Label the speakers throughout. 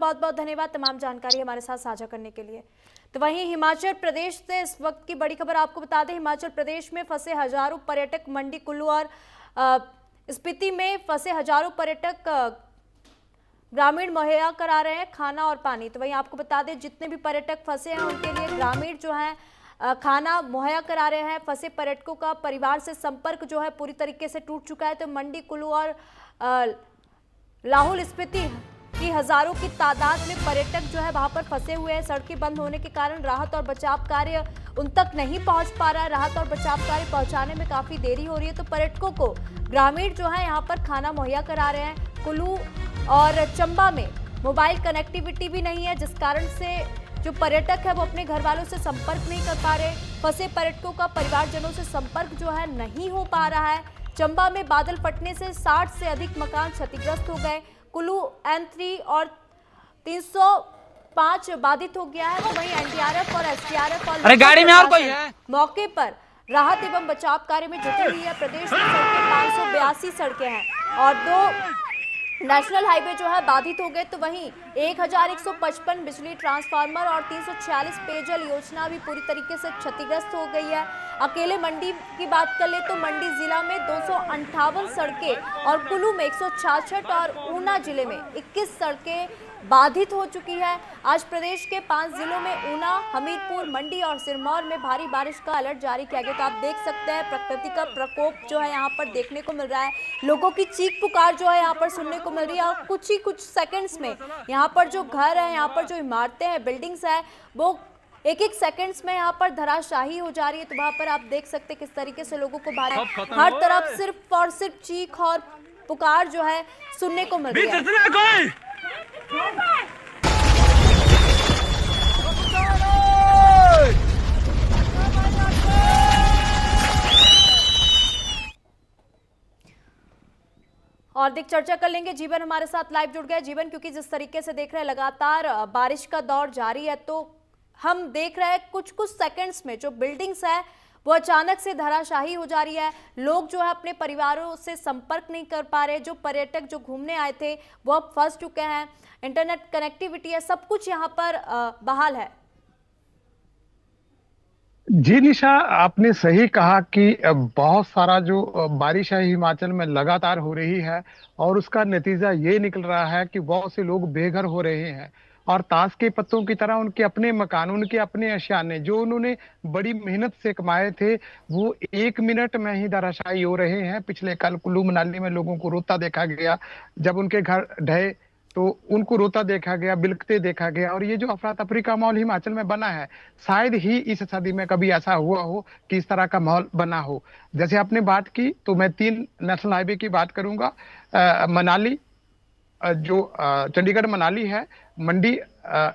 Speaker 1: बहुत बहुत धन्यवाद तमाम जानकारी हमारे साथ साझा करने के लिए। तो वहीं हिमाचल प्रदेश से इस वक्त की बड़ी खबर आपको बता दें, हिमाचल प्रदेश में फंसे हजारों पर्यटक मंडी कुल्लू और स्पीति में फंसे हजारों पर्यटक ग्रामीण मुहैया करा रहे हैं खाना और पानी। तो वहीं आपको बता दें जितने भी पर्यटक फंसे हैं उनके लिए ग्रामीण जो है खाना मुहैया करा रहे हैं। फंसे पर्यटकों का परिवार से संपर्क जो है पूरी तरीके से टूट चुका है। तो मंडी कुल्लू और लाहौल स्पीति की हजारों की तादाद में पर्यटक जो है वहां पर फंसे हुए हैं। सड़कें बंद होने के कारण राहत और बचाव कार्य उन तक नहीं पहुंच पा रहा है। राहत और बचाव कार्य पहुंचाने में काफी देरी हो रही है। तो पर्यटकों को ग्रामीण जो है यहाँ पर खाना मुहैया करा रहे हैं। कुल्लू और चंबा में मोबाइल कनेक्टिविटी भी नहीं है, जिस कारण से जो पर्यटक है वो अपने घर वालों से संपर्क नहीं कर पा रहे। फंसे पर्यटकों का परिवारजनों से संपर्क जो है नहीं हो पा रहा है। चंबा में बादल फटने से 60 से अधिक मकान क्षतिग्रस्त हो गए। कुल्लू N3 और 305 बाधित हो गया है। वहीं एनडीआरएफ और एसडीआरएफ और
Speaker 2: गाड़ी में और कोई है
Speaker 1: मौके पर राहत एवं बचाव कार्य में जुटी हुई है। प्रदेश में सड़कें 582 सड़कें हैं और 2 नेशनल हाईवे जो है बाधित हो गए। तो वहीं 1155 बिजली ट्रांसफार्मर और 346 पेयजल योजना भी पूरी तरीके से क्षतिग्रस्त हो गई है। अकेले मंडी की बात कर ले तो मंडी जिला में 258 सड़कें और कुल्लू में 166 और ऊना जिले में 21 सड़कें बाधित हो चुकी है। आज प्रदेश के 5 जिलों में ऊना, हमीरपुर, मंडी और सिरमौर में भारी बारिश का अलर्ट जारी किया गया। तो आप देख सकते हैं प्रकृति का प्रकोप जो है यहाँ पर देखने को मिल रहा है। लोगों की चीख पुकार जो है यहाँ पर सुनने को मिल रही है और कुछ सेकंड्स में यहाँ पर जो घर है, यहाँ पर जो इमारतें हैं, बिल्डिंग्स है, वो एक सेकंड्स में यहाँ पर धराशाही हो जा रही है। तो वहाँ पर आप देख सकते हैं किस तरीके से लोगों को हर तरफ सिर्फ और सिर्फ चीख और पुकार जो है सुनने को मिल रही है। और अधिक चर्चा कर लेंगे। जीवन हमारे साथ लाइव जुड़ गया। जीवन, क्योंकि जिस तरीके से देख रहे हैं लगातार बारिश का दौर जारी है, तो हम देख रहे हैं कुछ सेकंड्स में जो बिल्डिंग्स है वो अचानक से धराशाही हो जा रही है। लोग जो है अपने परिवारों से संपर्क नहीं कर पा रहे। जो पर्यटक जो घूमने आए थे वो अब फंस चुके हैं। इंटरनेट कनेक्टिविटी है, सब कुछ यहाँ पर बहाल है।
Speaker 3: जी निशा, आपने सही कहा कि बहुत सारा जो बारिश है हिमाचल में लगातार हो रही है और उसका नतीजा ये निकल रहा है कि बहुत से लोग बेघर हो रहे हैं और ताश के पत्तों की तरह उनके अपने मकान, उनके अपने अशियाने जो उन्होंने बड़ी मेहनत से कमाए थे वो 1 मिनट में ही धराशायी हो रहे हैं। पिछले कल कुल्लू मनाली में लोगों को रोता देखा गया, जब उनके घर ढहे तो उनको रोता देखा गया, बिलखते देखा गया। और ये जो अफरा तफरी का माहौल हिमाचल में बना है, शायद ही इस सदी में कभी ऐसा हुआ हो कि इस तरह का माहौल बना हो। जैसे आपने बात की तो मैं 3 नेशनल हाईवे की बात करूंगा। मनाली जो चंडीगढ़ मनाली है, मंडी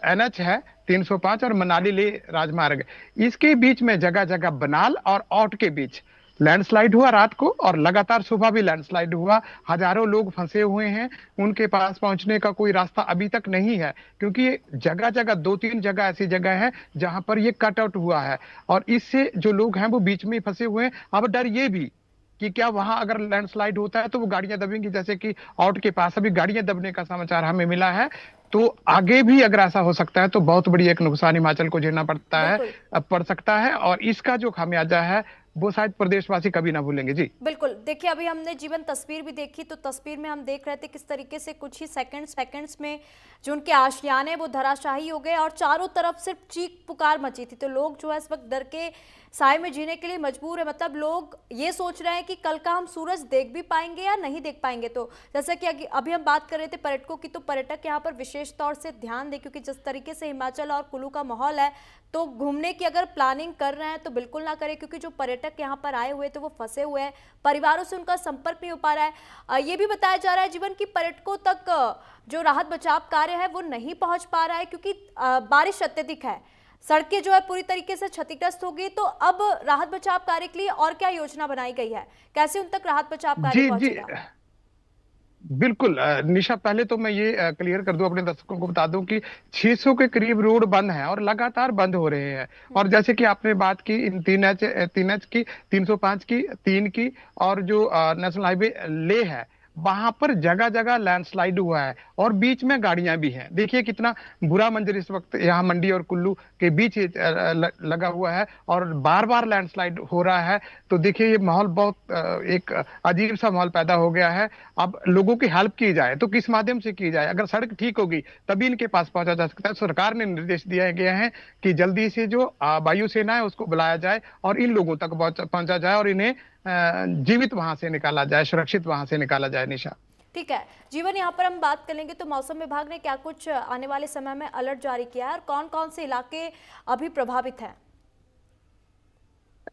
Speaker 3: NH है 305 और मनाली ले राजमार्ग, इसके बीच में जगह जगह बनाल और औट के बीच लैंडस्लाइड हुआ रात को और लगातार सुबह भी लैंडस्लाइड हुआ। हजारों लोग फंसे हुए हैं, उनके पास पहुंचने का कोई रास्ता अभी तक नहीं है, क्योंकि जगह जगह 2-3 जगह ऐसी जगह है जहां पर ये कट आउट हुआ है और इससे जो लोग हैं वो बीच में फंसे हुए हैं। अब डर ये भी कि क्या वहां अगर लैंडस्लाइड होता है तो वो गाड़ियां दबेंगी, जैसे कि आउट के पास अभी गाड़ियां दबने का समाचार हमें मिला है। तो आगे भी अगर ऐसा हो सकता है तो बहुत बड़ी एक नुकसान हिमाचल को झेलना पड़ सकता है और इसका जो खामियाजा है वो शायद प्रदेशवासी कभी ना भूलेंगे। जी
Speaker 1: बिल्कुल, देखिए अभी हमने जीवन तस्वीर भी देखी, तो तस्वीर में हम देख रहे थे किस तरीके से कुछ ही सेकंड्स में जो उनके आशियाने वो धराशाही हो गए और चारों तरफ सिर्फ चीख पुकार मची थी। तो लोग जो है इस वक्त डर के साए में जीने के लिए मजबूर है। मतलब लोग ये सोच रहे हैं कि कल का हम सूरज देख भी पाएंगे या नहीं देख पाएंगे। तो जैसा कि अभी हम बात कर रहे थे पर्यटकों की, तो पर्यटक यहाँ पर विशेष तौर से ध्यान दें, क्योंकि जिस तरीके से हिमाचल और कुल्लू का माहौल है, तो घूमने की अगर प्लानिंग कर रहे हैं तो बिल्कुल ना करें, क्योंकि जो पर्यटक यहाँ पर आए हुए थे वो फंसे हुए हैं, परिवारों से उनका संपर्क नहीं हो पा रहा है। ये भी बताया जा रहा है जीवन की पर्यटकों तक जो राहत बचाव कार्य है वो नहीं पहुंच पा रहा है, क्योंकि बारिश अत्यधिक है, सड़कें जो है पूरी तरीके से क्षतिग्रस्त हो गई। तो अब राहत बचाव कार्य के लिए और क्या योजना बनाई गई है, कैसे उन तक राहत बचाव कार्य पहुंचेगा?
Speaker 3: बिल्कुल निशा, पहले तो मैं ये क्लियर कर दूं, अपने दर्शकों को बता दूं कि 600 के करीब रोड बंद हैं और लगातार बंद हो रहे हैं। और जैसे कि आपने बात की इन 3H की, 305 की, 3 की और जो नेशनल हाईवे ले है वहां पर जगह जगह लैंडस्लाइड हुआ है और बीच में गाड़ियां भी हैं। देखिए कितना बुरा मंजर इस वक्त यहाँ मंडी और कुल्लू के बीच लगा हुआ है और बार बार लैंडस्लाइड हो रहा है। तो देखिए ये माहौल बहुत एक अजीब सा माहौल पैदा हो गया है। अब लोगों की हेल्प की जाए तो किस माध्यम से की जाए? अगर सड़क ठीक होगी तभी इनके पास पहुंचा जा सकता है। सरकार ने निर्देश दिया गया है कि जल्दी से जो वायुसेना है उसको बुलाया जाए और इन लोगों तक पहुंचा जाए और इन्हें जीवित वहां से निकाला जाए, सुरक्षित वहां से निकाला जाए। निशा,
Speaker 1: ठीक है जीवन, यहाँ पर हम बात करेंगे तो मौसम विभाग ने क्या कुछ आने वाले समय में अलर्ट जारी किया है और कौन कौन से इलाके अभी प्रभावित हैं?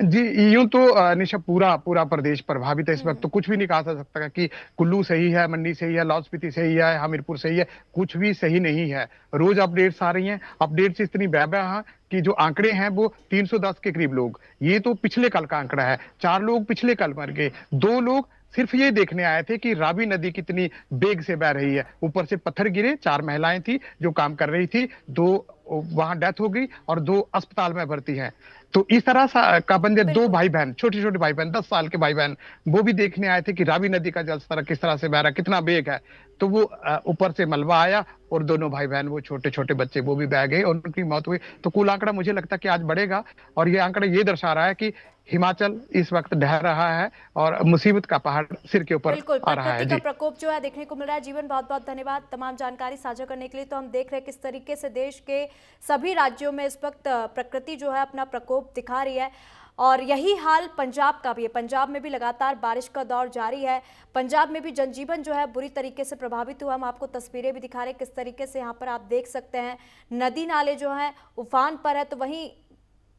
Speaker 3: जी यूं तो निशा पूरा पूरा प्रदेश प्रभावित है इस वक्त। तो कुछ भी नहीं कहा जा सकता कि कुल्लू सही है, मंडी सही है, लाहौल स्पीति सही है, हमीरपुर सही है। कुछ भी सही नहीं है। रोज अपडेट्स आ रही हैं। अपडेट्स इतनी भयावह हैं कि जो आंकड़े हैं वो 310 के करीब लोग, ये तो पिछले कल का आंकड़ा है। 4 लोग पिछले कल मर गए। 2 लोग सिर्फ ये देखने आए थे कि रावी नदी कितनी बेग से बह रही है। ऊपर से पत्थर गिरे। 4 महिलाएं थी जो काम कर रही थी। 2 वहां डेथ हो गई और 2 अस्पताल में भर्ती हैं। तो इस तरह का बंदे 2 भाई बहन, छोटे छोटे भाई बहन, 10 साल के भाई बहन, वो भी देखने आए थे कि रावी नदी का जलस्तर किस तरह से बह रहा है, कितना बेग है। तो वो ऊपर से मलबा आया और दोनों भाई बहन, वो छोटे छोटे बच्चे, वो भी बह गए और उनकी मौत हुई। तो कुल आंकड़ा मुझे लगता है कि आज बढ़ेगा और ये आंकड़ा ये दर्शा रहा है कि हिमाचल इस वक्त ढह रहा है और मुसीबत का पहाड़ सिर के ऊपर
Speaker 1: बिल्कुल,
Speaker 3: आ रहा है।
Speaker 1: प्रकृति
Speaker 3: जी,
Speaker 1: का प्रकोप जो है देखने को मिल रहा है। जीवन, बहुत बहुत धन्यवाद तमाम जानकारी साझा करने के लिए। तो हम देख रहे हैं किस तरीके से देश के सभी राज्यों में इस वक्त प्रकृति जो है अपना प्रकोप दिखा रही है और यही हाल पंजाब का भी है। पंजाब में भी लगातार बारिश का दौर जारी है। पंजाब में भी जनजीवन जो है बुरी तरीके से प्रभावित हुआ। हम आपको तस्वीरें भी दिखा रहे हैं किस तरीके से यहाँ पर आप देख सकते हैं नदी नाले जो हैं उफान पर है। तो वहीं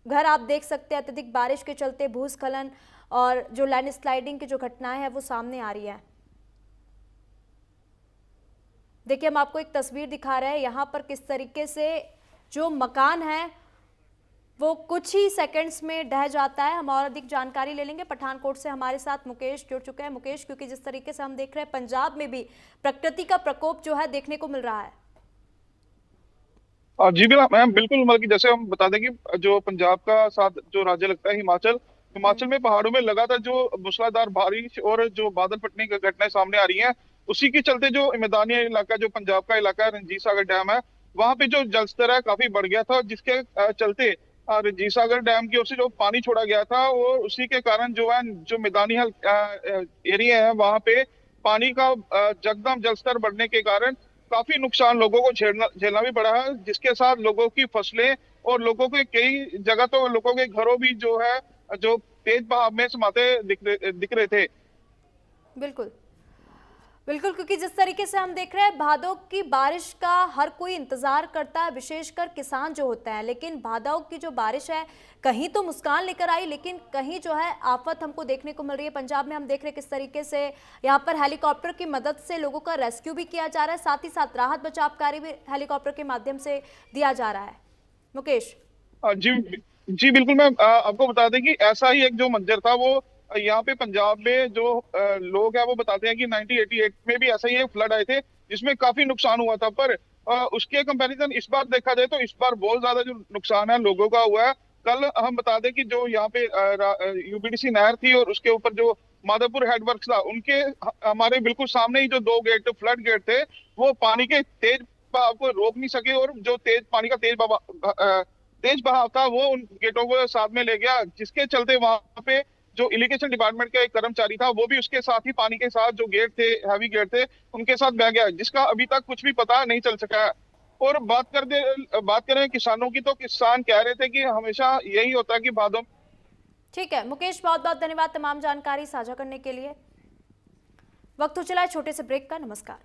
Speaker 1: घर आप देख सकते हैं अत्यधिक बारिश के चलते भूस्खलन और जो लैंडस्लाइडिंग की जो घटनाएं हैं वो सामने आ रही है। देखिए हम आपको एक तस्वीर दिखा रहे हैं यहाँ पर किस तरीके से जो मकान है वो कुछ ही सेकंड्स में ढह जाता है। हम और अधिक जानकारी ले लेंगे। पठानकोट से हमारे साथ मुकेश जुड़ चुके हैं। मुकेश, क्योंकि जिस तरीके से हम देख रहे हैं पंजाब में भी प्रकृति का प्रकोप जो है देखने को मिल रहा है।
Speaker 2: जी बिल्कुल मैम, बिल्कुल। मतलब कि जैसे हम बता दें कि जो पंजाब का साथ जो राज्य लगता है हिमाचल, हिमाचल में पहाड़ों में लगातार जो मूसलाधार बारिश और जो बादल फटने की घटनाएं सामने आ रही हैं, उसी के चलते जो मैदानी इलाका, जो पंजाब का इलाका है, रणजीत सागर डैम है, वहां पे जो जलस्तर है काफी बढ़ गया था। जिसके चलते रणजीत सागर डैम की ओर से जो पानी छोड़ा गया था, वो उसी के कारण जो है जो मैदानी एरिया है वहां पे पानी का जगदम जलस्तर बढ़ने के कारण काफी नुकसान लोगों को झेलना भी पड़ा है। जिसके साथ लोगों की फसलें और लोगों के कई जगह तो लोगों के घरों भी जो है जो तेज बहाव में समाते दिख रहे थे।
Speaker 1: बिल्कुल बिल्कुल, क्योंकि जिस तरीके से हम देख रहे हैं भादों की बारिश का हर कोई इंतजार करता है, विशेषकर किसान जो होते हैं। लेकिन भादों की जो बारिश है कहीं तो मुस्कान लेकर आई, लेकिन कहीं जो है आफत हमको देखने को मिल रही है। पंजाब में हम देख रहे हैं किस तरीके से यहाँ पर हेलीकॉप्टर की मदद से लोगों का रेस्क्यू भी किया जा रहा है, साथ ही साथ राहत बचाव कार्य भी हेलीकॉप्टर के माध्यम से दिया जा रहा है। मुकेश
Speaker 2: जी जी बिल्कुल। मैं आपको बता दें कि ऐसा ही एक जो मंजर था वो यहाँ पे पंजाब में जो लोग हैं वो बताते हैं कि 1988 में भी ऐसा ही एक फ्लड आए थे जिसमें काफी नुकसान हुआ था। पर उसके कंपैरिजन इस बार देखा जाए तो इस बार बहुत ज्यादा जो नुकसान है लोगों का हुआ है। कल हम बता दें कि जो यहाँ पे यूपीडीसी नहर थी और उसके ऊपर जो माधवपुर हेडवर्क्स था, उनके हमारे बिल्कुल सामने ही जो 2 गेट, फ्लड गेट थे, वो पानी के तेज बहाव को रोक नहीं सके और जो पानी का तेज बहाव था वो उन गेटों को साथ में ले गया। जिसके चलते वहां पे जो इरिगेशन डिपार्टमेंट का एक कर्मचारी था वो भी उसके साथ ही पानी के साथ जो गेट थे, हैवी गेट थे, उनके साथ बह गया, जिसका अभी तक कुछ भी पता नहीं चल सका है। और बात करें किसानों की, तो किसान कह रहे थे कि हमेशा यही होता है कि भादों।
Speaker 1: ठीक है मुकेश, बहुत बहुत धन्यवाद तमाम जानकारी साझा करने के लिए। वक्त हो चला है छोटे से ब्रेक का। नमस्कार।